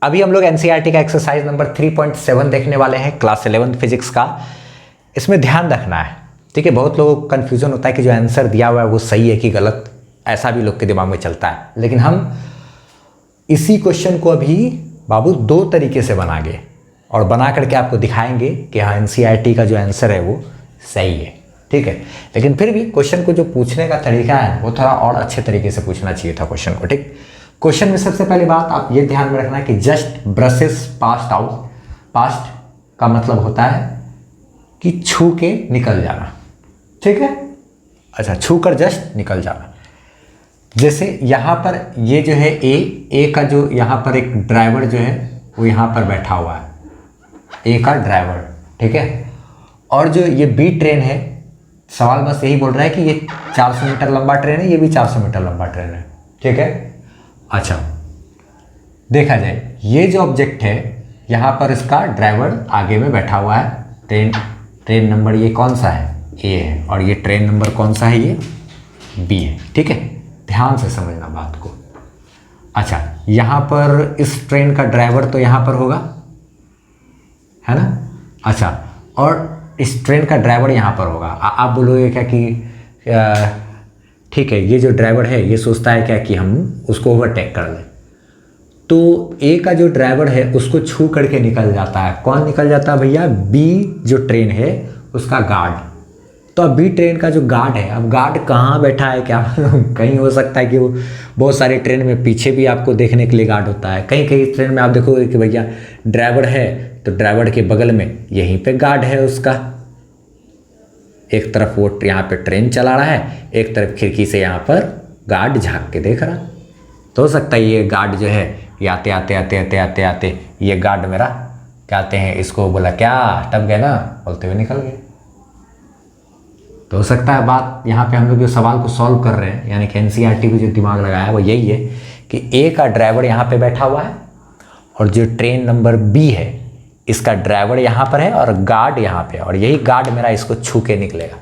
अभी हम लोग एनसीईआरटी का एक्सरसाइज नंबर 3.7 देखने वाले हैं, क्लास 11 फिजिक्स का। इसमें ध्यान रखना है, ठीक है। बहुत लोगों को कन्फ्यूजन होता है कि जो आंसर दिया हुआ है वो सही है कि गलत, ऐसा भी लोग के दिमाग में चलता है। लेकिन हम इसी क्वेश्चन को अभी बाबू दो तरीके से बनाएंगे और बना करके आपको दिखाएंगे कि हाँ एनसीईआरटी का जो आंसर है वो सही है, ठीक है। लेकिन फिर भी क्वेश्चन को जो पूछने का तरीका है वो थोड़ा और अच्छे तरीके से पूछना चाहिए था क्वेश्चन को, ठीक। क्वेश्चन में सबसे पहली बात आप ये ध्यान में रखना है कि just brushes passed out. Past का मतलब होता है कि छू के निकल जाना, ठीक है। अच्छा, छू कर जस्ट निकल जाना। जैसे यहाँ पर ये जो है ए का जो यहाँ पर एक ड्राइवर जो है वो यहाँ पर बैठा हुआ है, ए का ड्राइवर, ठीक है। और जो ये बी ट्रेन है, सवाल बस यही बोल रहा है कि ये 400 मीटर लंबा ट्रेन है, ये भी 400 मीटर लंबा ट्रेन है, ठीक है। अच्छा, देखा जाए ये जो ऑब्जेक्ट है यहाँ पर इसका ड्राइवर आगे में बैठा हुआ है। ट्रेन नंबर ये कौन सा है, ए है, और ये ट्रेन नंबर कौन सा है, ये बी है, ठीक है। ध्यान से समझना बात को। अच्छा, यहाँ पर इस ट्रेन का ड्राइवर तो यहाँ पर होगा, है ना। अच्छा, और इस ट्रेन का ड्राइवर यहाँ पर होगा। आप बोलोगे क्या कि ठीक है, ये जो ड्राइवर है ये सोचता है क्या कि हम उसको ओवरटेक कर लें, तो ए का जो ड्राइवर है उसको छू करके निकल जाता है। कौन निकल जाता है भैया, बी जो ट्रेन है उसका गार्ड। तो अब बी ट्रेन का जो गार्ड है, अब गार्ड कहाँ बैठा है क्या कहीं हो सकता है कि वो बहुत सारे ट्रेन में पीछे भी आपको देखने के लिए गार्ड होता है। कहीं कहीं ट्रेन में आप देखोगे कि भैया ड्राइवर है तो ड्राइवर के बगल में यहीं पे गार्ड है उसका। एक तरफ वो यहाँ पे ट्रेन चला रहा है, एक तरफ खिड़की से यहाँ पर गार्ड झांक के देख रहा। तो हो सकता है ये गार्ड जो है ये आते आते आते आते आते आते ये गार्ड मेरा कहते हैं इसको बोला क्या टप गए ना, बोलते हुए निकल गए। तो हो सकता है बात यहाँ पे हम लोग जो सवाल को सॉल्व कर रहे हैं, यानी कि एनसीईआरटी को जो दिमाग लगाया है वो यही है कि ए का ड्राइवर यहाँ पे बैठा हुआ है और जो ट्रेन नंबर बी है इसका ड्राइवर यहाँ पर है और गार्ड यहाँ पे, और यही गार्ड मेरा इसको छू के निकलेगा,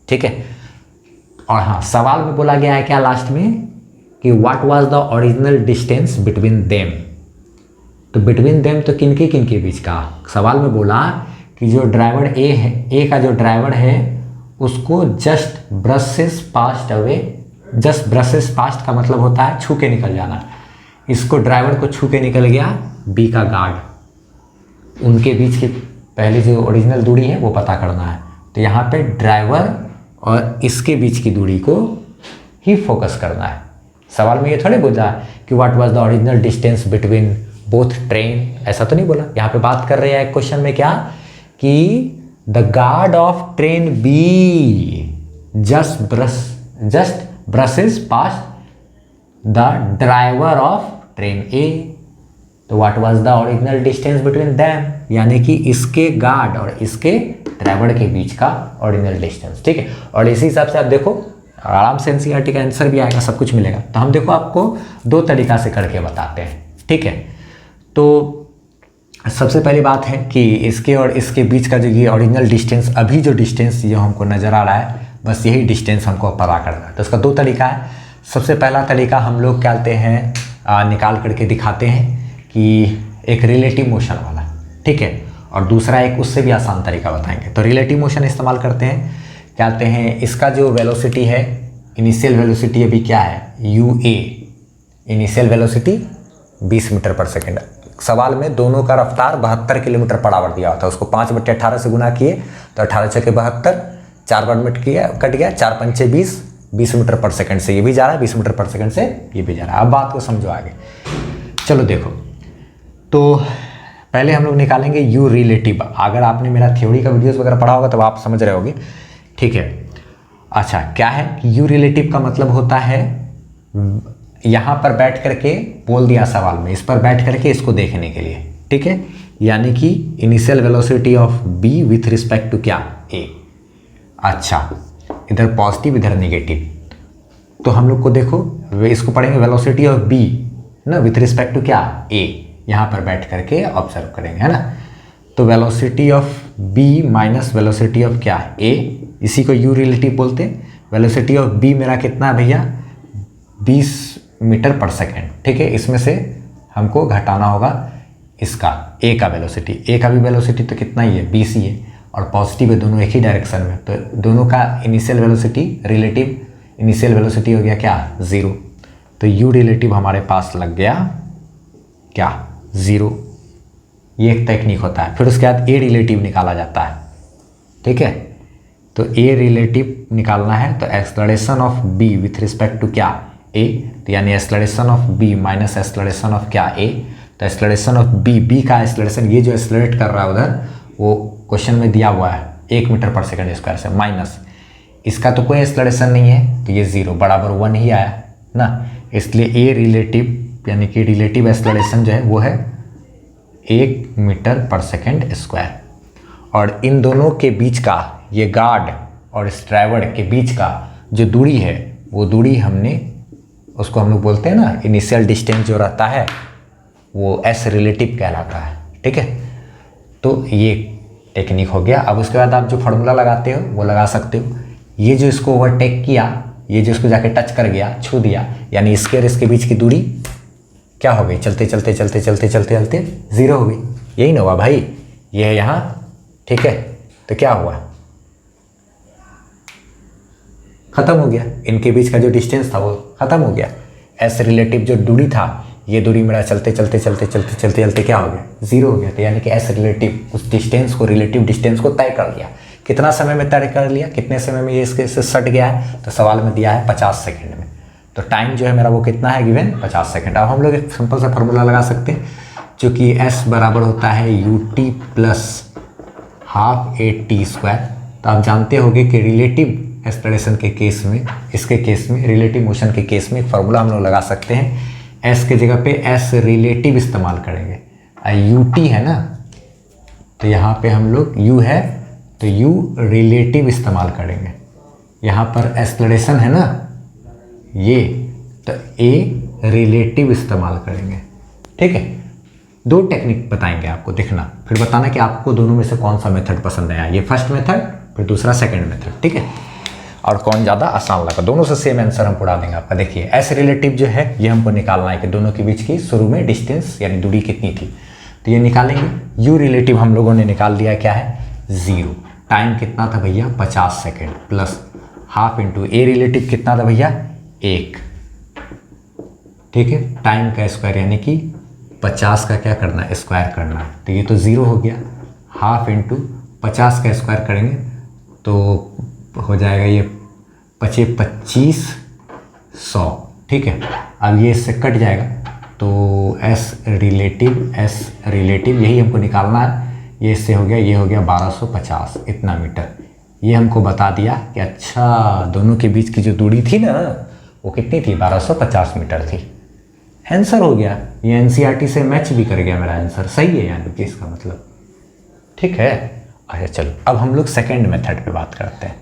ठीक है। और हाँ, सवाल में बोला गया है क्या लास्ट में कि what was the original distance between them. तो बिटवीन देम तो किनके किनके बीच का, सवाल में बोला कि जो ड्राइवर ए है, ए का जो ड्राइवर है उसको just brushes passed away. Just brushes past का मतलब होता है छू के निकल जाना। इसको ड्राइवर को छू के निकल गया बी का गार्ड। उनके बीच की पहले जो ओरिजिनल दूरी है वो पता करना है। तो यहाँ पे ड्राइवर और इसके बीच की दूरी को ही फोकस करना है। सवाल में ये थोड़े बोला कि what was the original distance between both train, ऐसा तो नहीं बोला। यहाँ पे बात कर रहे हैं क्वेश्चन में क्या कि the guard of train B just brushes past the driver of train A. तो what was the original distance between them, यानी कि इसके गार्ड और इसके ड्राइवर के बीच का ओरिजिनल डिस्टेंस, ठीक है। और इसी हिसाब से आप देखो आराम से एनसीईआरटी का आंसर भी आएगा, सब कुछ मिलेगा। तो हम देखो आपको दो तरीका से करके बताते हैं, ठीक है। तो सबसे पहली बात है कि इसके और इसके बीच का जो ये ओरिजिनल डिस्टेंस, अभी जो डिस्टेंस जो हमको नज़र आ रहा है, बस यही डिस्टेंस हमको पता करना है। तो इसका दो तरीका है। सबसे पहला तरीका हम लोग क्या कहते हैं, निकाल करके दिखाते हैं कि एक रिलेटिव मोशन वाला, ठीक है। और दूसरा एक उससे भी आसान तरीका बताएंगे। तो रिलेटिव मोशन इस्तेमाल करते हैं, कहते हैं इसका जो वेलोसिटी है, इनिशियल वेलोसिटी अभी क्या है, UA, इनिशियल वेलोसिटी 20 मीटर पर सेकेंड। सवाल में दोनों का रफ्तार 72 किलोमीटर पर आवर दिया था। उसको 5/18 से गुना किए तो 18 × 72, 4 बार मिनट किया, कट गया, 4 × 5 = 20 मीटर पर सेकेंड से ये भी जा रहा है, 20 मीटर पर सेकेंड से ये भी जा रहा है। अब बात को समझो आगे। चलो देखो, तो पहले हम लोग निकालेंगे यू रिलेटिव। अगर आपने मेरा थ्योरी का वीडियोस वगैरह पढ़ा होगा तो आप समझ रहे होगे, ठीक है। अच्छा, क्या है यू रिलेटिव का मतलब होता है यहाँ पर बैठ करके बोल दिया सवाल में, इस पर बैठ करके इसको देखने के लिए, ठीक है। यानी कि initial velocity of B with respect to क्या, ए। अच्छा, इधर पॉजिटिव इधर नेगेटिव। तो हम लोग को देखो इसको पढ़ेंगे वेलोसिटी ऑफ बी ना विथ रिस्पेक्ट टू क्या, ए। यहाँ पर बैठ करके ऑब्जर्व करेंगे, है ना। तो velocity of B minus velocity of क्या, ए, इसी को यू रिलेटिव बोलते हैं। वेलोसिटी ऑफ बी मेरा कितना है भैया, 20 मीटर पर सेकेंड, ठीक है। इसमें से हमको घटाना होगा इसका ए का वेलोसिटी, ए का भी वेलोसिटी तो कितना ही है 20 ही है, और पॉजिटिव है, दोनों एक ही डायरेक्शन में, तो दोनों का initial velocity relative initial velocity हो गया क्या 0, तो u रिलेटिव हमारे पास लग गया क्या 0। ये एक टेक्निक होता है। फिर उसके बाद ए रिलेटिव निकाला जाता है, ठीक है। तो ए रिलेटिव निकालना है तो acceleration of B with respect to क्या ए, तो यानी acceleration of B minus acceleration of क्या ए, तो एक्सलरेशन ऑफ बी का एक्सलरेशन, ये जो एक्सलरेट कर रहा है उधर वो क्वेश्चन में दिया हुआ है 1 मीटर पर सेकंड स्क्वायर से, माइनस इसका तो कोई एक्सलरेशन नहीं है तो ये 0 बराबर 1 ही आया ना, इसलिए ए रिलेटिव यानी कि रिलेटिव एक्सलरेशन जो है वो है 1 मीटर पर सेकंड स्क्वायर। और इन दोनों के बीच का, ये गार्ड और इस ड्राइवर के बीच का जो दूरी है वो दूरी हमने, उसको हम लोग बोलते हैं ना इनिशियल डिस्टेंस जो रहता है वो एस रिलेटिव कहलाता है, ठीक है। तो ये टेक्निक हो गया। अब उसके बाद आप जो फार्मूला लगाते हो वो लगा सकते हो। ये जो इसको ओवरटेक किया, ये जो इसको जाके टच कर गया, छू दिया, यानी इसके और इसके बीच की दूरी क्या हो गई, चलते चलते चलते चलते चलते चलते 0 हो गई। यही ना हुआ भाई, ये है यहाँ, ठीक है। तो क्या हुआ, खत्म हो गया, इनके बीच का जो डिस्टेंस था वो खत्म हो गया। एस रिलेटिव जो दूरी था, ये दूरी मेरा चलते चलते चलते चलते चलते चलते क्या हो गया 0 हो गया। तो यानी कि एस रिलेटिव उस डिस्टेंस को, रिलेटिव डिस्टेंस को तय कर लिया। कितना समय में तय कर लिया, कितने समय में ये इसके से सट गया है, तो सवाल में दिया है 50 सेकेंड में। तो टाइम जो है मेरा वो कितना है गिवन 50 सेकेंड। अब हम लोग एक सिंपल सा फार्मूला लगा सकते हैं, जो कि एस बराबर होता है ut plus half A T square. तो आप जानते होंगे कि रिलेटिव एक्सलरेशन के केस में, इसके केस में, रिलेटिव मोशन के केस में एक फार्मूला हम लोग लगा सकते हैं। एस के जगह पे एस रिलेटिव इस्तेमाल करेंगे, ut है ना, तो यहाँ पे हम लोग u है तो u रिलेटिव इस्तेमाल करेंगे। यहाँ पर एक्सलरेशन है ना ये, तो a रिलेटिव इस्तेमाल करेंगे, ठीक है। 2 टेक्निक बताएंगे आपको, देखना फिर बताना कि आपको दोनों में से कौन सा मेथड पसंद आया। ये फर्स्ट मेथड, फिर दूसरा सेकंड मेथड, ठीक है। और कौन ज़्यादा आसान लगा, दोनों से सेम आंसर हम उड़ा देंगे आपका। देखिए एस रिलेटिव जो है ये हमको निकालना है कि दोनों के बीच की शुरू में डिस्टेंस यानी दूरी कितनी थी, तो ये निकालेंगे। यू रिलेटिव हम लोगों ने निकाल दिया क्या है 0। टाइम कितना था भैया 50 second, plus half into a relative कितना था भैया 1, ठीक है। टाइम का स्क्वायर यानी कि 50 का क्या करना है स्क्वायर करना है, तो ये तो 0 हो गया। हाफ इंटू 50 का स्क्वायर करेंगे तो हो जाएगा ये 2500, ठीक है। अब ये इससे कट जाएगा तो एस रिलेटिव यही हमको निकालना है। ये इससे हो गया, ये हो गया 1250 इतना मीटर। ये हमको बता दिया कि अच्छा दोनों के बीच की जो दूरी थी ना वो कितनी थी 1250 मीटर थी। आंसर हो गया, ये एनसीईआरटी से मैच भी कर गया मेरा आंसर, सही है यानी कि इसका मतलब, ठीक है। अच्छा चलो अब हम लोग सेकंड मेथड पे बात करते हैं,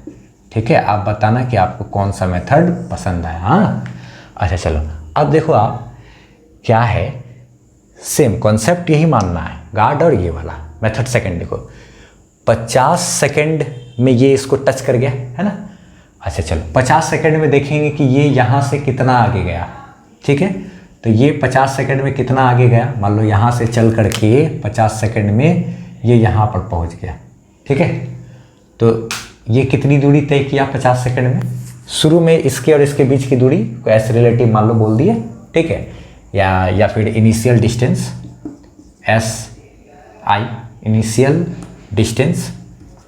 ठीक है। आप बताना कि आपको कौन सा मेथड पसंद आया। हाँ अच्छा चलो अब देखो आप क्या है, सेम कॉन्सेप्ट यही मानना है, गार्ड और ये वाला मेथड। सेकंड देखो 50 सेकंड में ये इसको टच कर गया है ना। अच्छा चलो 50 सेकंड में देखेंगे कि ये यहाँ से कितना आगे गया, ठीक है। तो ये 50 सेकंड में कितना आगे गया, मान लो यहाँ से चल करके 50 सेकंड में ये यहाँ पर पहुँच गया, ठीक है। तो ये कितनी दूरी तय किया 50 सेकंड में, शुरू में इसके और इसके बीच की दूरी को एस रिलेटिव मान लो बोल दिए, ठीक है। या फिर initial distance S I initial distance,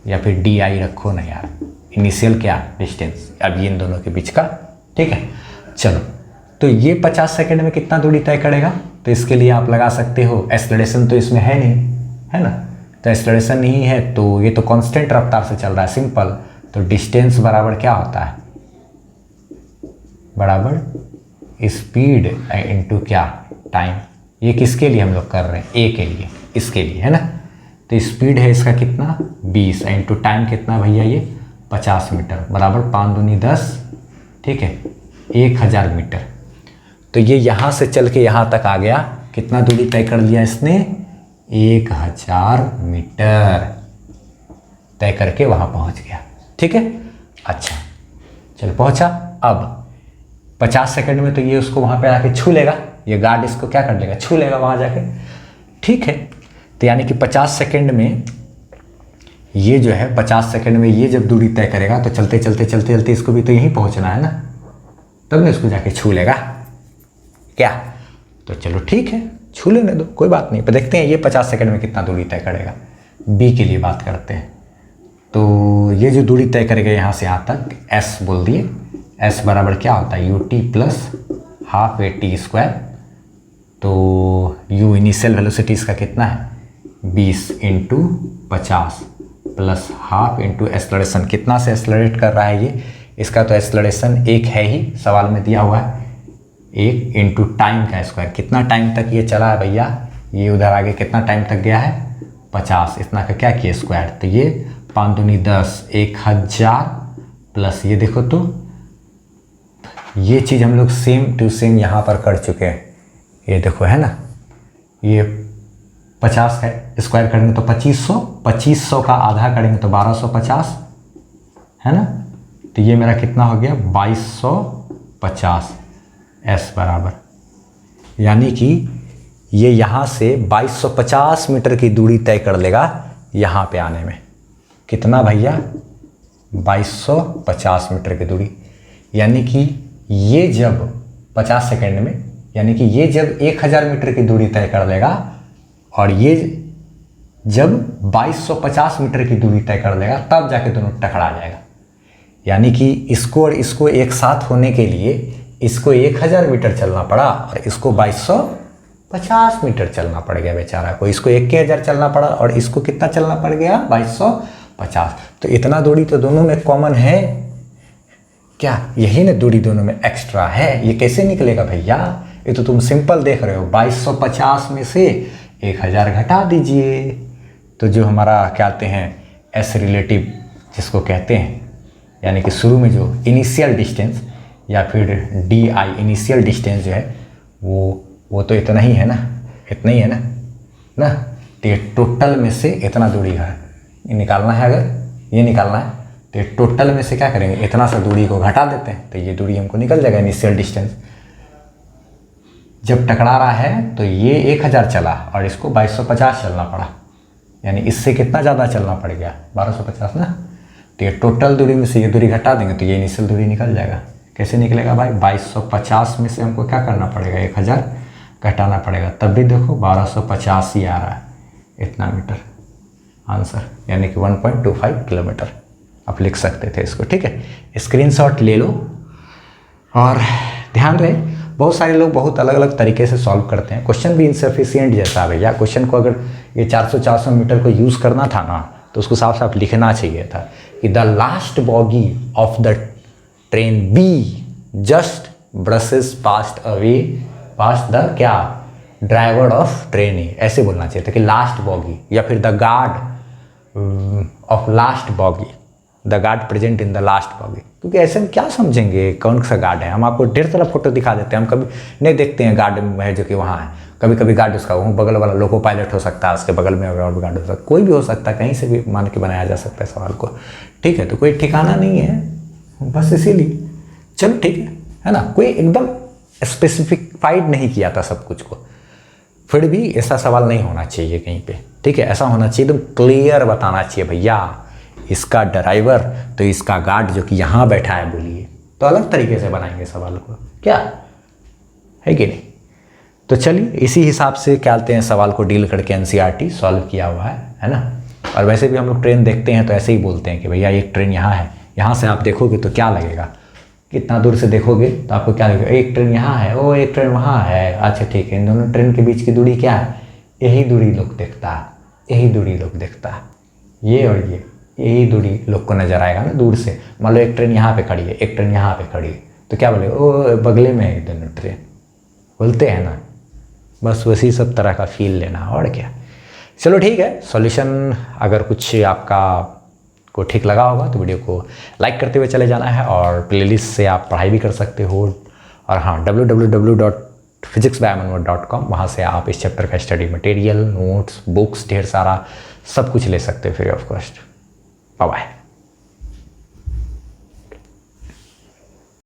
या फिर डी आई रखो ना यार, इनिशियल क्या डिस्टेंस अब ये इन दोनों के बीच का, ठीक है। चलो तो ये 50 सेकंड में कितना दूरी तय करेगा, तो इसके लिए आप लगा सकते हो एक्सेलरेशन तो इसमें है नहीं, है ना। तो एक्सेलरेशन नहीं है तो ये तो कांस्टेंट रफ्तार से चल रहा है, सिंपल। तो डिस्टेंस बराबर क्या होता है, बराबर स्पीड इनटू क्या टाइम। ये किसके लिए हम लोग कर रहे हैं, ए के लिए, इसके लिए, है ना। तो स्पीड है इसका कितना 20 इंटू टाइम कितना भैया ये 50 मीटर, बराबर 5 दूनी 10, ठीक है, 1000 मीटर। तो ये यहाँ से चल के यहाँ तक आ गया, कितना दूरी तय कर लिया इसने 1000 मीटर तय करके वहाँ पहुँच गया, ठीक है। अच्छा चलो पहुँचा। अब 50 सेकंड में तो ये उसको वहाँ पे आके छू लेगा, ये गार्ड इसको क्या कर लेगा छू लेगा वहाँ जाके। ठीक है, तो यानी कि 50 सेकेंड में ये जो है 50 सेकेंड में ये जब दूरी तय करेगा तो चलते चलते चलते चलते इसको भी तो यहीं पहुंचना है ना, तब ना इसको जाके छू लेगा क्या। तो चलो ठीक है, छू लेने दो, कोई बात नहीं। पर देखते हैं ये 50 सेकेंड में कितना दूरी तय करेगा। बी के लिए बात करते हैं। तो ये जो दूरी तय करेगा यहाँ से यहाँ तक, एस बोल दिए। एस बराबर क्या होता है, U T plus half A T square. तो यू इनिशियल वेलोसिटी इसका कितना है 20 into 50 plus half into acceleration, कितना से एक्सेलरेट कर रहा है ये, इसका तो एक्सेलरेशन 1 है ही, सवाल में दिया हुआ है 1 इंटू टाइम का स्क्वायर। कितना टाइम तक ये चला है भैया, ये उधर आगे कितना टाइम तक गया है 50, इतना का क्या किया स्क्वायर। तो ये 5 दूनी 10, 1000 प्लस ये देखो, तो ये चीज़ हम लोग सेम टू सेम यहाँ पर कर चुके हैं। ये देखो है ना, ये 50 का स्क्वायर करेंगे तो 2500, 2500 का आधा करेंगे तो 1250 है ना। तो ये मेरा कितना हो गया 2250 एस बराबर, यानी कि ये यहाँ से 2250 मीटर की दूरी तय कर लेगा यहाँ पे आने में। कितना भैया 2250 मीटर की दूरी, यानी कि ये जब 50 सेकेंड में, यानी कि ये जब 1000 मीटर की दूरी तय कर लेगा और ये जब 2250 मीटर की दूरी तय कर लेगा, तब जाके दोनों टकरा जाएगा। यानी कि इसको और इसको एक साथ होने के लिए इसको 1000 मीटर चलना पड़ा और इसको 2250 मीटर चलना पड़ गया बेचारा को। इसको 1000 चलना पड़ा और इसको कितना चलना पड़ गया 2250। तो इतना दूरी तो दोनों में कॉमन है क्या, यही ना दूरी दोनों में एक्स्ट्रा है। ये कैसे निकलेगा भैया, ये तो तुम सिंपल देख रहे हो, 2250 में से 1000 घटा दीजिए, तो जो हमारा क्या कहते हैं एस रिलेटिव जिसको कहते हैं, यानी कि शुरू में जो इनिशियल डिस्टेंस या फिर डी आई इनिशियल डिस्टेंस जो है वो तो इतना ही है ना, इतना ही है ना। तो ये टोटल में से इतना दूरी है निकालना है, अगर ये निकालना है तो ये टोटल में से क्या करेंगे, इतना सा दूरी को घटा देते हैं तो ये दूरी हमको निकल जाएगा इनिशियल डिस्टेंस। जब टकरा रहा है तो ये 1000 चला और इसको 2250 चलना पड़ा, यानी इससे कितना ज़्यादा चलना पड़ गया 1250 ना। तो ये टोटल दूरी में से ये दूरी घटा देंगे तो ये इनिशियल दूरी निकल जाएगा। कैसे निकलेगा भाई, 2250 में से हमको क्या करना पड़ेगा 1000 घटाना पड़ेगा, तब भी देखो 1250 ही आ रहा है इतना मीटर आंसर, यानी कि 1.25 किलोमीटर आप लिख सकते थे इसको। ठीक है, स्क्रीनशॉट ले लो और ध्यान रहे बहुत सारे लोग बहुत अलग अलग तरीके से सॉल्व करते हैं। क्वेश्चन भी इनसफिशिएंट जैसा है भैया, क्वेश्चन को अगर ये 400 मीटर को यूज़ करना था ना तो उसको साफ साफ लिखना चाहिए था कि the last boggy of the train B just brushes passed away past the क्या ड्राइवर ऑफ ट्रेन ए, ऐसे बोलना चाहिए था कि लास्ट बॉगी, या फिर the guard of last boggy, the guard present in the last boggy. क्योंकि ऐसे हम क्या समझेंगे कौन सा गार्ड है, हम आपको ढेर सारा फोटो दिखा देते हैं, हम कभी नहीं देखते हैं गार्ड है जो कि वहाँ है। कभी कभी गार्ड उसका वो बगल वाला लोको पायलट हो सकता है, उसके बगल में और गार्ड हो सकता है, कोई भी हो सकता है, कहीं से भी मान के बनाया जा सकता है सवाल को। ठीक है, तो कोई ठिकाना नहीं है बस इसीलिए। चलो ठीक है ना, कोई एकदम स्पेसिफिकाइड नहीं किया था सब कुछ को, फिर भी ऐसा सवाल नहीं होना चाहिए कहीं पे। ठीक है, ऐसा होना चाहिए एकदम क्लियर बताना चाहिए भैया इसका ड्राइवर तो इसका गार्ड जो कि यहाँ बैठा है बोलिए, तो अलग तरीके से बनाएंगे सवाल को, क्या है कि नहीं। तो चलिए इसी हिसाब से क्या कहते हैं सवाल को डील करके एनसीईआरटी सॉल्व किया हुआ है ना। और वैसे भी हम लोग ट्रेन देखते हैं तो ऐसे ही बोलते हैं कि भैया एक ट्रेन यहाँ है, यहाँ से आप देखोगे तो क्या लगेगा, कितना दूर से देखोगे तो आपको क्या लगेगा, एक ट्रेन यहाँ है, ओ एक ट्रेन वहाँ है, अच्छा ठीक है, इन दोनों ट्रेन के बीच की दूरी क्या है, यही दूरी लोग देखता है, यही दूरी लोग देखता है, ये और ये यही दूरी लोग को नजर आएगा ना दूर से। मान लो एक ट्रेन यहाँ पे खड़ी है, एक ट्रेन यहाँ पे खड़ी है, तो क्या बोलेगा, ओ बगले में है दोनों ट्रेन, बोलते हैं ना, बस वैसी सब तरह का फील लेना और क्या। चलो ठीक है, सॉल्यूशन अगर कुछ आपका को ठीक लगा होगा तो वीडियो को लाइक करते हुए चले जाना है, और प्लेलिस्ट से आप पढ़ाई भी कर सकते हो। और हाँ, www.physicsbyamanwar.com, वहाँ से आप इस चैप्टर का स्टडी मटेरियल, नोट्स, बुक्स ढेर सारा सब कुछ ले सकते हो free of cost. Bye bye.